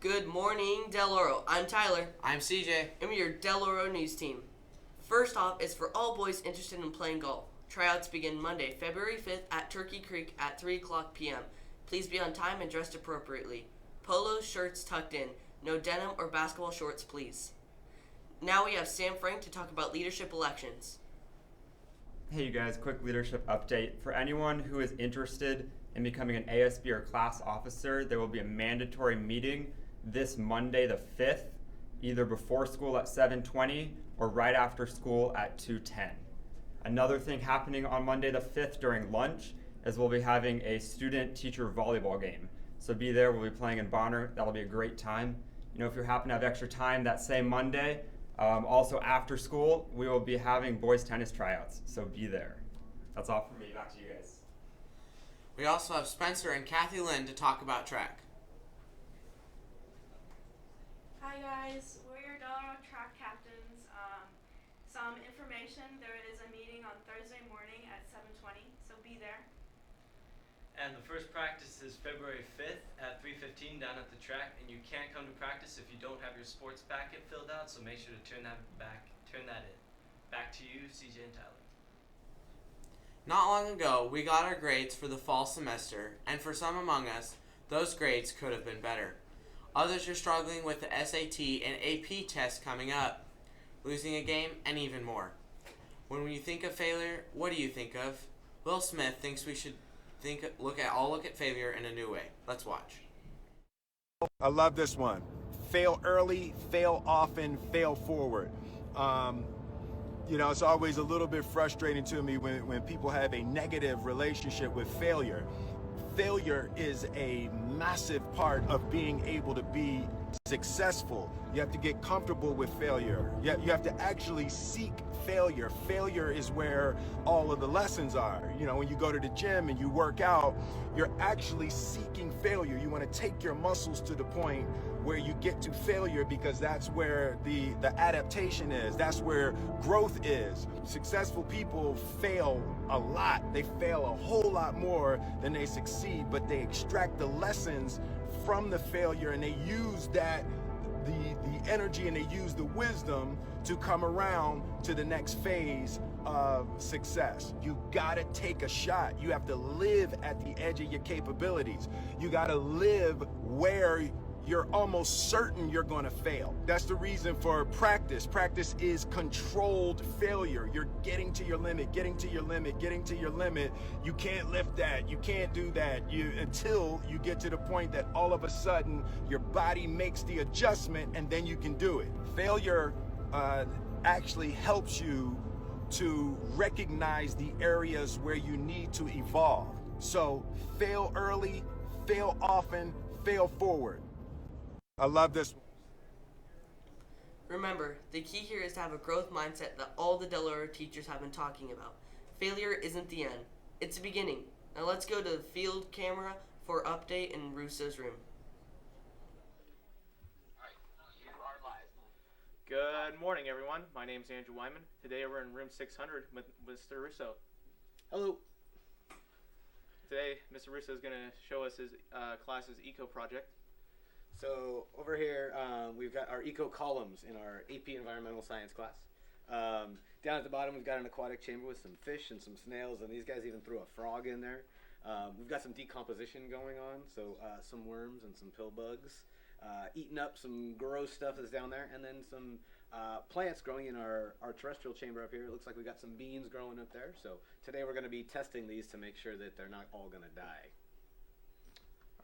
Good morning, Del Oro. I'm Tyler. I'm CJ. And we're your Del Oro news team. First off is for all boys interested in playing golf. Tryouts begin Monday, February 5th at Turkey Creek at 3 o'clock p.m. Please be on time and dressed appropriately. Polos, shirts tucked in. No denim or basketball shorts, please. Now we have Sam Frank to talk about leadership elections. Hey you guys, quick leadership update. For anyone who is interested in becoming an ASB or class officer, there will be a mandatory meeting this Monday the 5th, either before school at 7:20 or right after school at 2:10. Another thing happening on Monday the 5th during lunch is we'll be having a student-teacher volleyball game. So be there, we'll be playing in Bonner. That'll be a great time. You know, if you happen to have extra time that same Monday, also after school, we will be having boys tennis tryouts, so be there. That's all from me, back to you guys. We also have Spencer and Kathy Lynn to talk about track. Hi guys, we're your Del Oro track captains. Some information, there is a meeting on Thursday morning at 7:20, so be there. And the first practice is February 5th at 3:15 down at the track, and you can't come to practice if you don't have your sports packet filled out, so make sure to turn that in. Back to you, CJ and Tyler. Not long ago, we got our grades for the fall semester, and for some among us, those grades could have been better. Others are struggling with the SAT and AP tests coming up, losing a game, and even more. When you think of failure, what do you think of? Will Smith thinks we should look at failure in a new way. Let's watch. I love this one. Fail early, fail often, fail forward. It's always a little bit frustrating to me when people have a negative relationship with failure. Failure is a massive part of being able to be successful. You have to get comfortable with failure. You have to actually seek failure. Failure is where all of the lessons are. You know, when you go to the gym and you work out, you're actually seeking failure. You want to take your muscles to the point where you get to failure, because that's where the adaptation is. That's where growth is. Successful people fail a lot. They fail a whole lot more than they succeed, but they extract the lessons from the failure, and they use that the energy, and they use the wisdom to come around to the next phase of success. You gotta take a shot. You have to live at the edge of your capabilities. You gotta live where you're almost certain you're going to fail. That's the reason for practice. Practice is controlled failure. You're getting to your limit, getting to your limit, getting to your limit. You can't lift that. You can't do that until you get to the point that all of a sudden your body makes the adjustment, and then you can do it. Failure actually helps you to recognize the areas where you need to evolve. So fail early, fail often, fail forward. I love this. Remember, the key here is to have a growth mindset that all the Del Oro teachers have been talking about. Failure isn't the end. It's the beginning. Now let's go to the field camera for update in Russo's room. Good morning, everyone. My name is Andrew Wyman. Today we're in room 600 with Mr. Russo. Hello. Today, Mr. Russo is going to show us his class's eco project. So over here, we've got our eco columns in our AP Environmental Science class. Down at the bottom, we've got an aquatic chamber with some fish and some snails, and these guys even threw a frog in there. We've got some decomposition going on, so some worms and some pill bugs eating up some gross stuff that's down there, and then some plants growing in our terrestrial chamber up here. It looks like we got some beans growing up there. So today we're going to be testing these to make sure that they're not all going to die.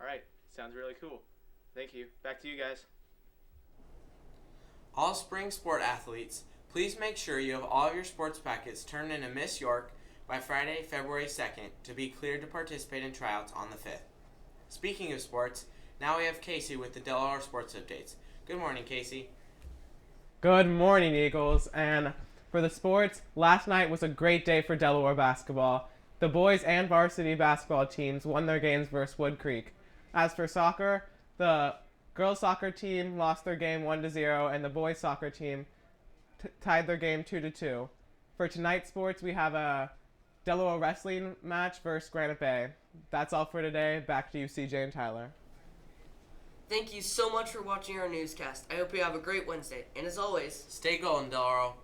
All right, sounds really cool. Thank you. Back to you guys. All spring sport athletes, please make sure you have all of your sports packets turned in to Miss York by Friday, February 2nd to be cleared to participate in tryouts on the 5th. Speaking of sports, now we have Casey with the Del Oro Sports Updates. Good morning, Casey. Good morning, Eagles. And for the sports, last night was a great day for Del Oro basketball. The boys and varsity basketball teams won their games versus Wood Creek. As for soccer, the girls soccer team lost their game 1-0, and the boys soccer team tied their game 2-2. For tonight's sports, we have a Del Oro wrestling match versus Granite Bay. That's all for today. Back to you, CJ and Tyler. Thank you so much for watching our newscast. I hope you have a great Wednesday. And as always, Stay golden, Del Oro.